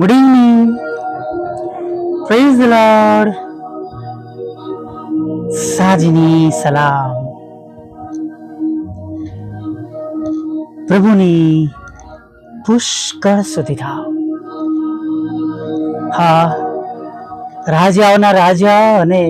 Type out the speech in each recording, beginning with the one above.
Good evening. Praise the lord. સાંજની સલામ. પ્રભુની પુષ્કળ સ્તુતિ થાવ. હા, રાજાઓના રાજા અને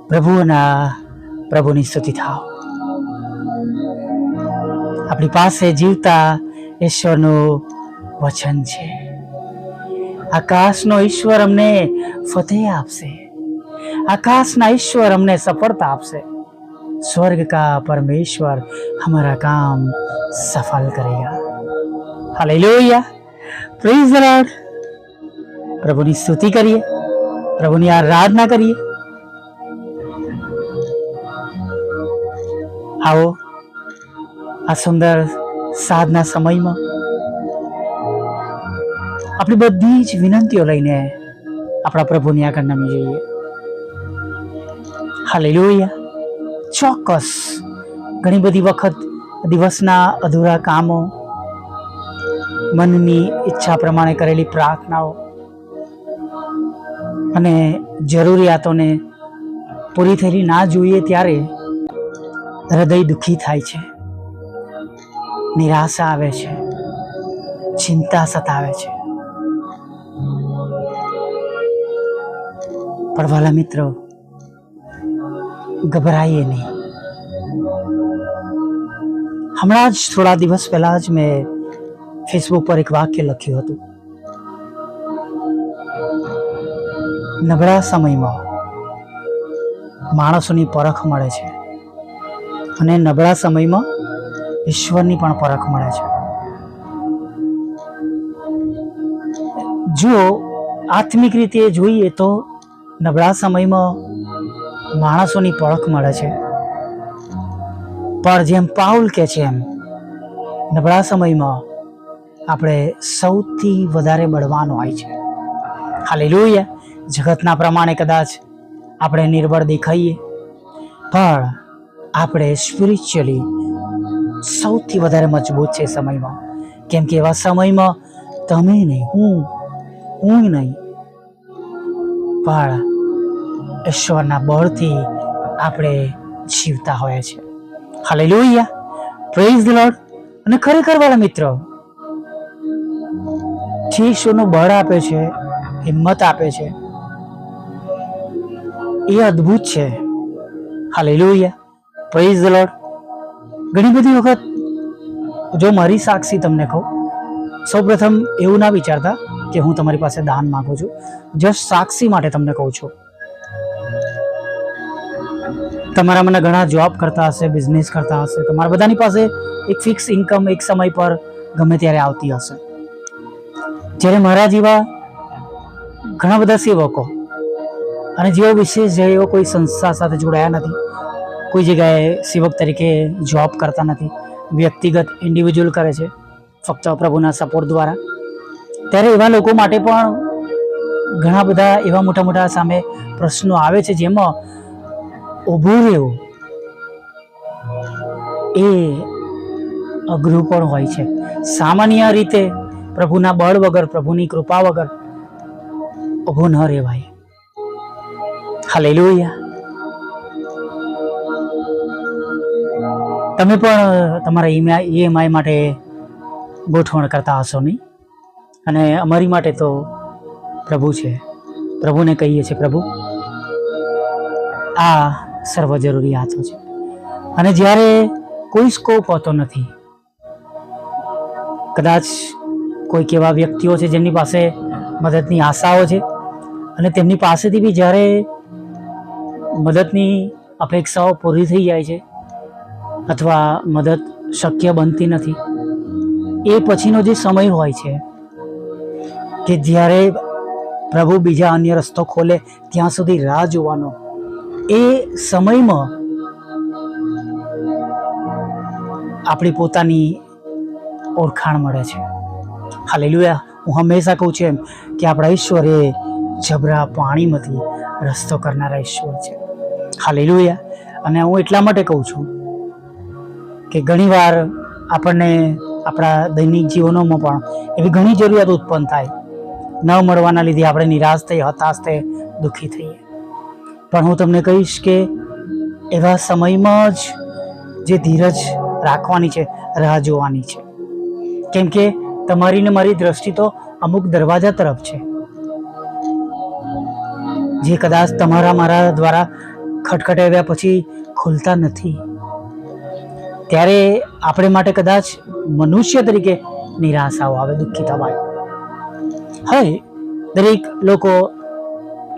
પ્રભુની સ્તુતિ થાવ. આપણી પાસે જીવતા ઈશ્વરનું વચન છે. આકાશનો ઈશ્વર અમને ફતેહ આપશે. आकाशना ईश्वर हमने सफलता आपसे. स्वर्ग का परमेश्वर हमारा काम सफल करेगा. हालेलुया. Praise the lord. प्रभुની સ્તુતિ કરીએ, પ્રભુની આરાધના કરીએ. આવો આ સુંદર સાધના સમયમાં આપણી બધી જ વિનંતીઓ લઈને આપણા પ્રભુની આગળ નમી જઈએ. હાલેલુયા. ચોક્કસ ઘણી બધી વખત દિવસના અધૂરા કામો, મનની ઈચ્છા પ્રમાણે કરેલી પ્રાર્થનાઓ અને જરૂરિયાતોને પૂરી થયેલી ના જોઈએ ત્યારે હૃદય દુઃખી થાય છે, નિરાશા આવે છે, ચિંતા સતાવે છે. પણ વાલા મિત્રો, ગભરાઈએ નહીં. હમણાં જ થોડા દિવસ પહેલા જ મેં ફેસબુક પર એક વાક્ય લખ્યું હતું. નબળા સમયમાં માણસોની પરખ મળે છે અને નબળા સમયમાં ઈશ્વરની પણ પરખ મળે છે. જો આત્મિક રીતે જોઈએ તો નબળા સમયમાં માણસોની પરખ મળે છે, પણ જેમ પાઉલ કહે છે એમ નબળા સમયમાં આપણે સૌથી વધારે બળવાન હોય છે. હાલેલુયા. જગતના પ્રમાણે કદાચ આપણે નિર્બળ દેખાઈએ, પણ આપણે સ્પિરિચ્યુઅલી સૌથી વધારે મજબૂત છે સમયમાં. કેમ કે એવા સમયમાં તમે નહીં, હું નહીં, પણ ઈશ્વરના બળથી આપણે જીવતા હોય છે. હાલેલુયા. Praise the lord. અને ખરેખર વાળા મિત્રો, જે ઈશ્વરનું બળ આપે છે, હિંમત આપે છે, એ અદ્ભુત છે. હાલેલુયા. Praise the lord. ઘણી બધી વખત જો મારી સાક્ષી તમને કહું, સૌપ્રથમ એવું ના વિચારતા કે હું તમારી પાસે દાન માંગુ છું. જસ્ટ સાક્ષી માટે તમને કહું છું. તમારા મને ઘણા જોબ કરતા હશે, બિઝનેસ કરતા હશે, તમારા બધાની પાસે એક ફિક્સ ઇન્કમ એક સમય પર ગમે ત્યારે આવતી હશે. જ્યારે મારા જેવા ઘણા બધા સેવકો અને જેઓ વિશેષ જેઓ કોઈ સંસ્થા સાથે જોડાયા નથી, કોઈ જગ્યાએ સેવક તરીકે જોબ કરતા નથી, વ્યક્તિગત ઇન્ડિવિજ્યુઅલ કરે છે ફક્ત પ્રભુના સપોર્ટ દ્વારા, ત્યારે એવા લોકો માટે પણ ઘણા બધા એવા મોટા મોટા સામે પ્રશ્નો આવે છે, જેમાં ઊભું રહેવું એ અઘરું પણ હોય છે. સામાન્ય રીતે પ્રભુના બળ વગર, પ્રભુની કૃપા વગર ઊભું ન રહેવાય. હાલેલુયા. તમે પણ તમારા EMI માટે ગોઠવણ કરતા હશો નહીં? અને અમારી માટે તો પ્રભુ છે. પ્રભુને કહીએ છીએ, પ્રભુ આ સર્વ જરૂરિયાતો છે. અને જ્યારે કોઈ સ્કોપ હોતો નથી, કદાચ કોઈક એવા વ્યક્તિઓ છે જેમની પાસે મદદની આશાઓ છે અને તેમની પાસેથી બી જ્યારે મદદની અપેક્ષાઓ પૂરી થઈ જાય છે અથવા મદદ શક્ય બનતી નથી, એ પછીનો જે સમય હોય છે કે જ્યારે પ્રભુ બીજા અન્ય રસ્તો ખોલે ત્યાં સુધી રાહ જોવાનો, એ સમયમાં આપણી પોતાની ઓળખાણ મળે છે. હાલેલુયા. હું હંમેશા કહું છું એમ કે આપણા ઈશ્વર એ જબરા પાણીમાંથી રસ્તો કરનારા ઈશ્વર છે. હાલેલુયા. અને હું એટલા માટે કહું છું કે ઘણીવાર આપણને આપણા દૈનિક જીવનોમાં પણ એવી ઘણી જરૂરિયાતો ઉત્પન્ન થાય. ન મળવાના લીધે આપણે નિરાશ થઈએ, હતાશ થઈએ, દુઃખી થઈએ. પણ હું તમને કહીશ કે એવા સમયમાં જ જે ધીરજ રાખવાની છે, રાહ જોવાની છે. કેમ કે તમારી ને મારી દ્રષ્ટિ તો અમુક દરવાજા તરફ છે, જે કદાચ તમારા મારા દ્વારા ખટખટાવ્યા પછી ખુલતા નથી. ત્યારે આપણે માટે કદાચ મનુષ્ય તરીકે નિરાશાઓ આવે, દુઃખી થવાય. હવે દરેક લોકો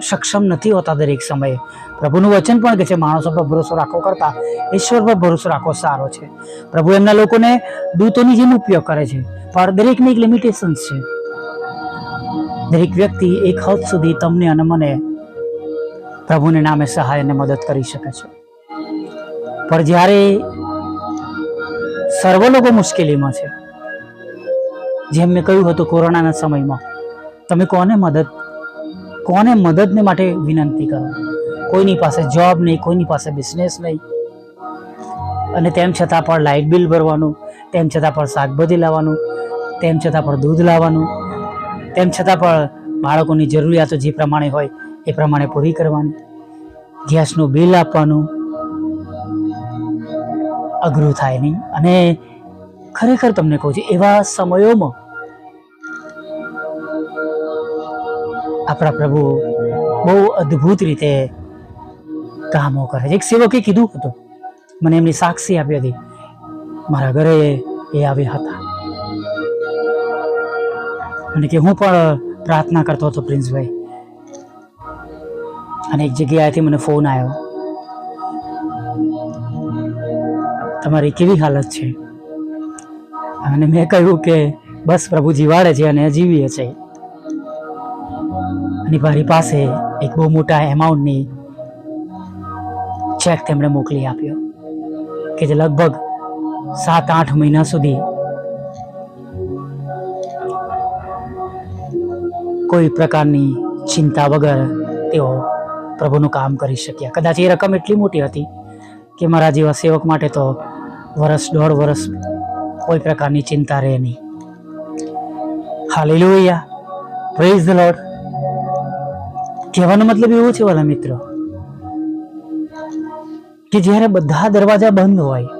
સક્ષમ નથી હોતા દરેક સમયે. પ્રભુનું વચન પણ કહે છે માણસો પર ભરોસો રાખવો કરતા ઈશ્વર પર ભરોસો રાખવો સારો છે. પ્રભુ એમના લોકોને દૂતોની જેમ ઉપયોગ કરે છે, પણ દરેકની એક લિમિટેશન્સ છે. દરેક વ્યક્તિ એક હદ સુધી તમને અને મને પ્રભુને નામે સહાય અને મદદ કરી શકે છે. પણ જ્યારે સર્વ લોકો મુશ્કેલીમાં છે, જેમ મેં કહ્યું હતું કોરોનાના સમયમાં, તમે કોને મદદને માટે વિનંતી કરો? કોઈની પાસે જોબ નહીં, કોઈની પાસે બિઝનેસ નહીં, અને તેમ છતાં પણ લાઇટ બિલ ભરવાનું, તેમ છતાં પણ શાકભાજી લાવવાનું, તેમ છતાં પણ દૂધ લાવવાનું, તેમ છતાં પણ બાળકોની જરૂરિયાતો જે પ્રમાણે હોય એ પ્રમાણે પૂરી કરવાની, ગેસનું બિલ આપવાનું. અઘરું થાય નહીં? અને ખરેખર તમને કહું છું, એવા સમયોમાં આપણા પ્રભુ બહુ અદ્ભુત રીતે કામો કરે છે. એક સેવકે કીધું હતું, મને એમની સાક્ષી આપી હતી, મારા ઘરે એ આવ્યા હતા અને કે હું પણ પ્રાર્થના કરતો હતો પ્રિન્સભાઈ, અને એક જગ્યાએથી મને ફોન આવ્યો, તમારી કેવી હાલત છે? અને મેં કહ્યું કે બસ પ્રભુ જીવાડે છે અને જીવીએ છે. અને મારી પાસે એક બહુ મોટા એમાઉન્ટની ચેક તેમણે મોકલી આપ્યો કે જે લગભગ 7-8 મહિના સુધી કોઈ પ્રકારની ચિંતા વગર તેઓ પ્રભુનું કામ કરી શક્યા. કદાચ એ રકમ એટલી મોટી હતી કે મારા જેવા સેવક માટે તો 1-1.5 વર્ષ કોઈ પ્રકારની ચિંતા રહે નહીં. Hallelujah, praise the lord. કહેવાનો મતલબ એવો છે વાલા મિત્રો, કે જ્યારે બધા દરવાજા બંધ હોય,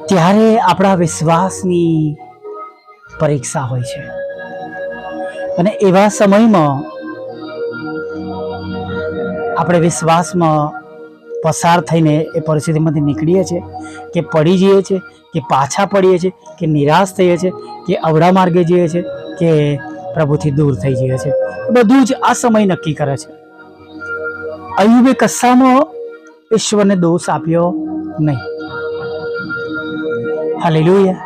ત્યારે આપણા વિશ્વાસની પરીક્ષા હોય છે. અને એવા સમયમાં આપણે વિશ્વાસમાં પસાર થઈને એ પરિસ્થિતિમાંથી નીકળીએ છીએ કે પડી જઈએ છીએ, કે પાછા પડીએ છીએ, કે નિરાશ થઈએ છીએ, કે અવળા માર્ગે જઈએ છીએ, કે પ્રભુથી દૂર થઈ જઈએ છીએ. બધું જ આ સમય નક્કી કરે છે. અય્યુબે કશામાં ઈશ્વરને દોષ આપ્યો નહીં. હાલેલુયા.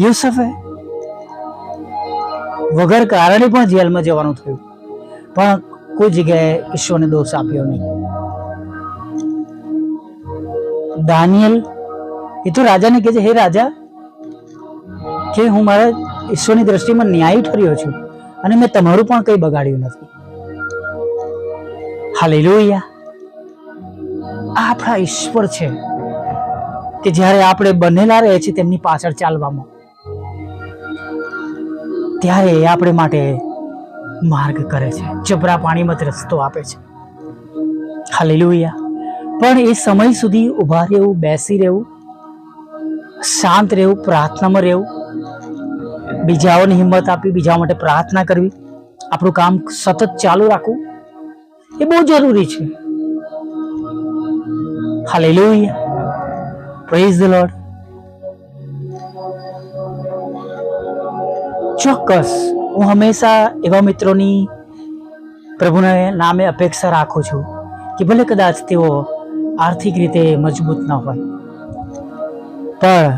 યુસુફે વગર કારણે પણ જેલમાં જવાનું થયું, પણ કોઈ જગ્યાએ ઈશ્વરને દોષ આપ્યો નહીં. દાનિયેલ એ તો રાજાને કહે છે, હે રાજા, કે હું મારા ઈશ્વરની દ્રષ્ટિમાં ન્યાયી ઠર્યો છું અને મેં તમારું પણ કંઈ બગાડ્યું નથી. હાલેલુયા. આ આપણા ઈશ્વર છે કે જ્યારે આપણે બનેલા રહે છે તેમની પાછળ ચાલવામાં, ત્યારે એ આપણે માટે માર્ગ કરે છે, જબરા પાણીમાં રસ્તો આપે છે. હાલેલુયા. પણ એ સમય સુધી ઊભા રહેવું, બેસી રહેવું, શાંત રહેવું, પ્રાર્થનામાં રહેવું, બીજાઓને હિંમત આપી, બીજા માટે પ્રાર્થના કરવી, આપણું કામ સતત ચાલુ રાખવું, એ બહુ જરૂરી છે. Hallelujah, praise the lord. ચોક્કસ હું હંમેશા એવા મિત્રોની પ્રભુના નામે અપેક્ષા રાખું છું કે ભલે કદાચ તેઓ આર્થિક રીતે મજબૂત ન હોય, પણ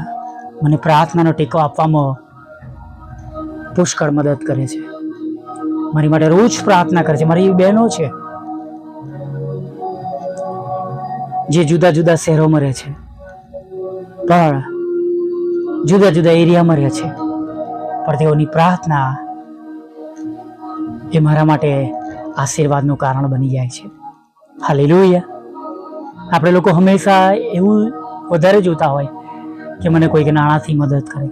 મને પ્રાર્થનાનો ટેકો આપવામાં પુષ્કળ મદદ કરે છે. મારી માટે રોજ પ્રાર્થના કરે છે. મારી બહેનો છે જે જુદા જુદા શહેરોમાં રહે છે, પણ જુદા જુદા એરિયામાં રહે છે, પણ તેઓની પ્રાર્થના એ મારા માટે આશીર્વાદનું કારણ બની જાય છે. હાલેલુયા. આપણે લોકો હંમેશા એવું વધારે જોતા હોય કે મને કોઈક નાણાંથી મદદ કરે.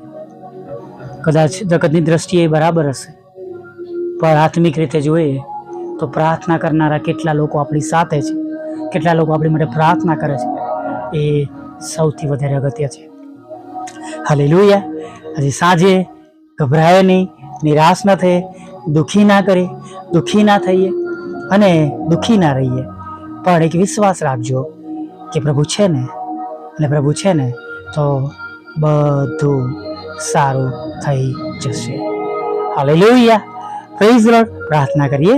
કદાચ જગતની દ્રષ્ટિએ બરાબર હશે, પણ આત્મિક રીતે જોઈએ તો પ્રાર્થના કરનારા કેટલા લોકો આપણી સાથે છે, કેટલા લોકો આપણી માટે પ્રાર્થના કરે છે, એ સૌથી વધારે અગત્ય છે. હાલેલુયા. આજે સાંજે ગભરાય નહીં, નિરાશ ન થઈએ, દુઃખી ના કરીએ, દુઃખી ના થઈએ અને દુઃખી ના રહીએ, પણ એક વિશ્વાસ રાખજો કે પ્રભુ છે ને, અને પ્રભુ છે ને તો બધું સારું થઈ જશે. હાલેલુયા. Praise the lord. પ્રાર્થના કરીએ.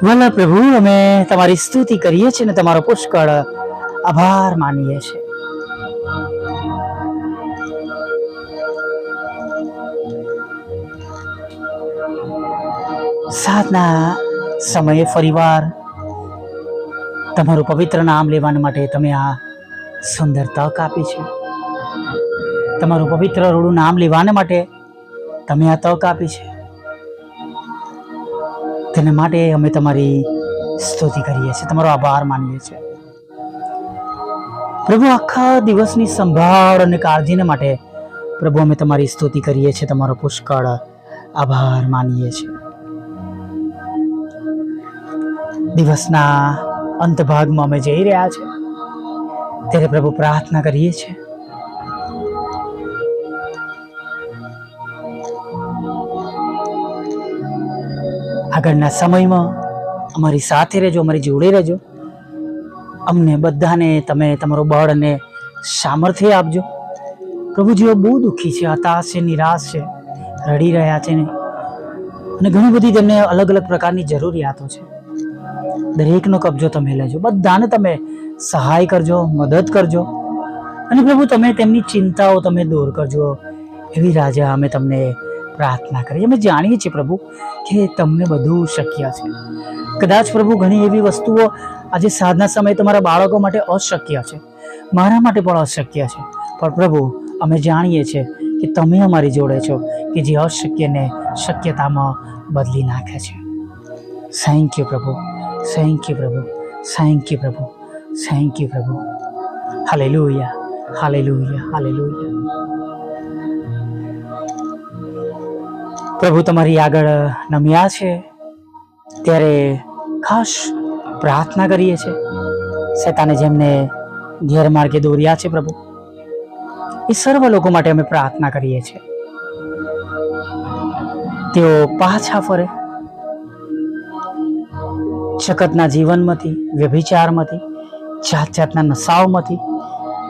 વલ્લભ પ્રભુ, અમે તમારી સ્તુતિ કરીએ છીએ અને તમારો પુષ્કળ આભાર માનીએ છીએ. સાંજના સમયે ફરીવાર તમારું પવિત્ર નામ લેવા માટે તમે આ સુંદર તક આપી છે. તમારું પવિત્ર રૂડું નામ લેવાને માટે તમે આ તક આપી છે. તેને માટે અમે તમારી સ્તુતિ કરીએ છીએ, તમારો આભાર માનીએ છીએ. પ્રભુ, આખા દિવસની સંભાળ અને કાળજીને માટે પ્રભુ અમે તમારી સ્તુતિ કરીએ છીએ, તમારો પુષ્કળ આભાર માનીએ છીએ. દિવસના અંત ભાગમાં અમે જઈ રહ્યા છે ત્યારે પ્રભુ પ્રાર્થના કરીએ છીએ આગળના સમયમાં અમારી સાથે રહેજો, અમારી જોડે રહેજો. અમને બધાને તમે તમારું બળ અને સામર્થ્ય આપજો. પ્રભુ, જેઓ બહુ દુઃખી છે, હતાશ છે, નિરાશ છે, રડી રહ્યા છે ને, અને ઘણી બધી તેમને અલગ અલગ પ્રકારની જરૂરિયાતો છે, દરેકનો કબજો તમે લેજો. બધાને તમે સહાય કરજો, મદદ કરજો, અને પ્રભુ તમે તેમની ચિંતાઓ તમે દૂર કરજો. એવી રાજા અમે તમને પ્રાર્થના કરીએ. અમે જાણીએ છીએ પ્રભુ કે તમને બધું શક્ય છે. કદાચ પ્રભુ ઘણી એવી વસ્તુઓ આજે સાંજના સમયે તમારા બાળકો માટે અશક્ય છે, મારા માટે પણ અશક્ય છે, પણ પ્રભુ અમે જાણીએ છીએ કે તમે અમારી જોડે છો, કે જે અશક્યને શક્યતામાં બદલી નાખે છે. થેન્ક યુ પ્રભુ, થેન્ક યુ પ્રભુ, થેન્ક યુ પ્રભુ, થેન્ક યુ પ્રભુ. Hallelujah, hallelujah, hallelujah. પ્રભુ તમારી આગળ નમ્યા છે ત્યારે ખાસ પ્રાર્થના કરીએ છીએ. શેતાને જેમને ગેરમાર્ગે દોર્યા છે પ્રભુ, એ સર્વ લોકો માટે અમે પ્રાર્થના કરીએ છીએ. તેઓ પાછા ફરે જગતના જીવનમાંથી, વ્યભિચારમાંથી, જાત જાતના નશાઓમાંથી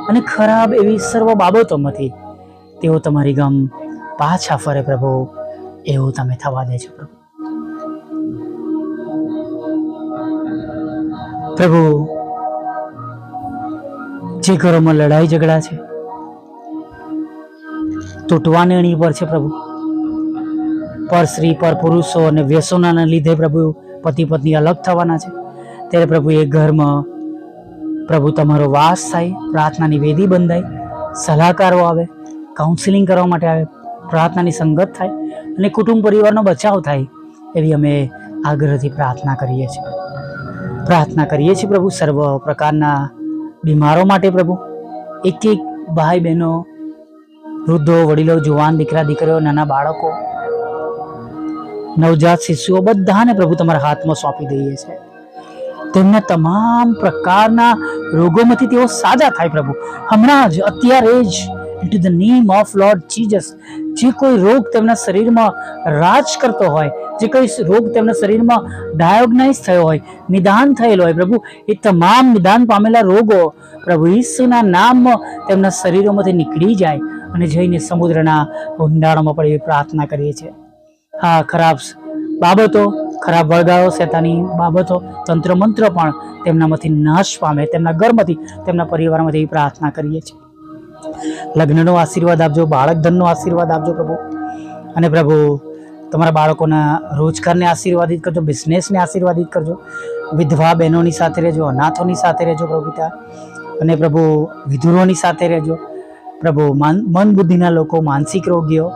અને ખરાબ એવી સર્વ બાબતોમાંથી તેઓ તમારી ગમ પાછા ફરે પ્રભુ, એવું તમે થવા દેજો પ્રભુ. પ્રભુ, જે ઘરોમાં લડાઈ ઝઘડા છે, તૂટવાની અણી પર છે પ્રભુ, પર સ્ત્રી પર પુરુષો અને વ્યસનોના લીધે પ્રભુ પતિ પત્ની અલગ થવાના છે, ત્યારે પ્રભુ એ ઘરમાં પ્રભુ તમારો વાસ થાય, પ્રાર્થનાની વેદી બંધાય, સલાહકારો આવે, કાઉન્સિલિંગ કરવા માટે આવે, પ્રાર્થનાની સંગત થાય અને કુટુંબ પરિવારનો બચાવ થાય, એવી અમે આગ્રહથી પ્રાર્થના કરીએ છીએ. પ્રાર્થના કરીએ છીએ પ્રભુ સર્વ પ્રકારના બીમારો માટે પ્રભુ, એક એક ભાઈ બહેનો, વૃદ્ધો, વડીલો, જુવાન, દીકરા દીકરીઓ, નાના બાળકો, નવજાત શિશુઓ, બધાને પ્રભુ તમારા હાથમાં સોંપી દઈએ છીએ. તેમના તમામ પ્રકારના રોગોમાંથી તેઓ સાજા થાય પ્રભુ, હમણાં જ, અત્યારે જ, into the name of lord Jesus. જે કોઈ રોગ તેમના શરીરમાં રાજ કરતો હોય, જે કોઈ રોગ તેમના શરીરમાં ડાયોગ્નાઇઝ થયો હોય, નિદાન થયેલો હોય પ્રભુ, એ તમામ નિદાન પામેલા રોગો પ્રભુ ઈસુના નામમાં તેમના શરીરોમાંથી નીકળી જાય અને જઈને સમુદ્રના ઊંડાણમાં પડે એવી પ્રાર્થના કરીએ છીએ. હા, ખરાબ બાબતો, ખરાબ વળગાળો, શેતાની બાબતો, તંત્ર મંત્ર પણ તેમનામાંથી નાશ પામે, તેમના ઘરમાંથી, તેમના પરિવારમાંથી એવી પ્રાર્થના કરીએ છીએ. લગ્નનો આશીર્વાદ આપજો, બાળક ધનનો આશીર્વાદ આપજો પ્રભુ, અને પ્રભુ તમારા બાળકોના રોજગારને આશીર્વાદિત કરજો, બિઝનેસને આશીર્વાદિત કરજો, વિધવા બહેનોની સાથે રહેજો, અનાથોની સાથે રહેજો પ્રભુ પિતા, અને પ્રભુ વિધુરોની સાથે રહેજો પ્રભુ. મન બુદ્ધિના લોકો, માનસિક રોગીઓ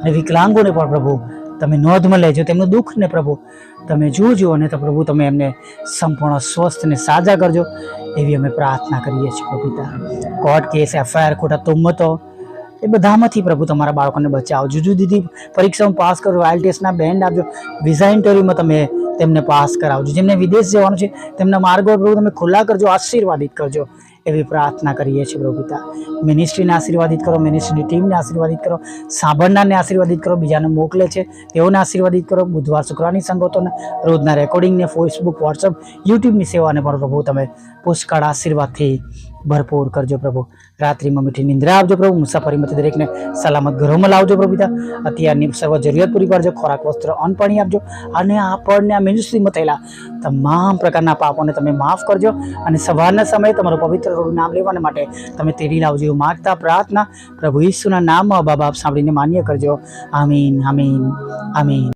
અને વિકલાંગોને પણ પ્રભુ તમે નોંધમાં લેજો તેમનું દુઃખ ને પ્રભુ તમે જોજો, અને તો પ્રભુ તમે એમને સંપૂર્ણ સ્વસ્થ ને સાજા કરજો, એવી અમે પ્રાર્થના કરીએ છીએ પ્રભુ પિતા. કોર્ટ કેસ, FIR, ખોટા તુમ્મતો એ બધામાંથી પ્રભુ તમારા બાળકોને બચાવો. જુદી જુદી પરીક્ષામાં પાસ કરો, IELTSના બેન્ડ આપજો, વિઝા ઇન્ટરવ્યુમાં તમે તેમને પાસ કરાવજો. જેમને વિદેશ જવાનું છે તેમના માર્ગો પ્રભુ તમે ખુલ્લા કરજો, આશીર્વાદિત કરજો, એવી પ્રાર્થના કરીએ છીએ પ્રભુ પિતા. મિનિસ્ટ્રીને આશીર્વાદિત કરો, મિનિસ્ટ્રીની ટીમને આશીર્વાદિત કરો, સાંભળનારને આશીર્વાદિત કરો, બીજાને મોકલે છે તેઓને આશીર્વાદિત કરો. બુધવાર શુક્રવારની સંગતોને, રોજના રેકોર્ડિંગને, ફેસબુક, વોટ્સઅપ, યુટ્યુબની સેવાને પણ પ્રભુ તમે પુષ્કળ આશીર્વાદથી ભરપૂર કરજો પ્રભુ. રાત્રિમાં મીઠી નિંદ્રા આપજો પ્રભુ. મુસાફરીમાંથી દરેકને સલામત ઘરોમાં લાવજો પ્રભુ પિતા. અત્યારની સર્વ જરૂરિયાત પૂરી પાડજો. ખોરાક, વસ્ત્ર, અન્ન, પાણી આપજો, અને આપણને આ મિનિસ્ટ્રીમાં થયેલા તમામ પ્રકારના પાપોને તમે માફ કરજો, અને સવારના સમયે તમારું પવિત્ર નામ લેવાને માટે તમે તેડી લાવજો. એવું માગતા પ્રાર્થના પ્રભુ ઈસુના નામમાં બાપ સાંભળીને માન્ય કરજો. આમીન, આમીન, આમીન.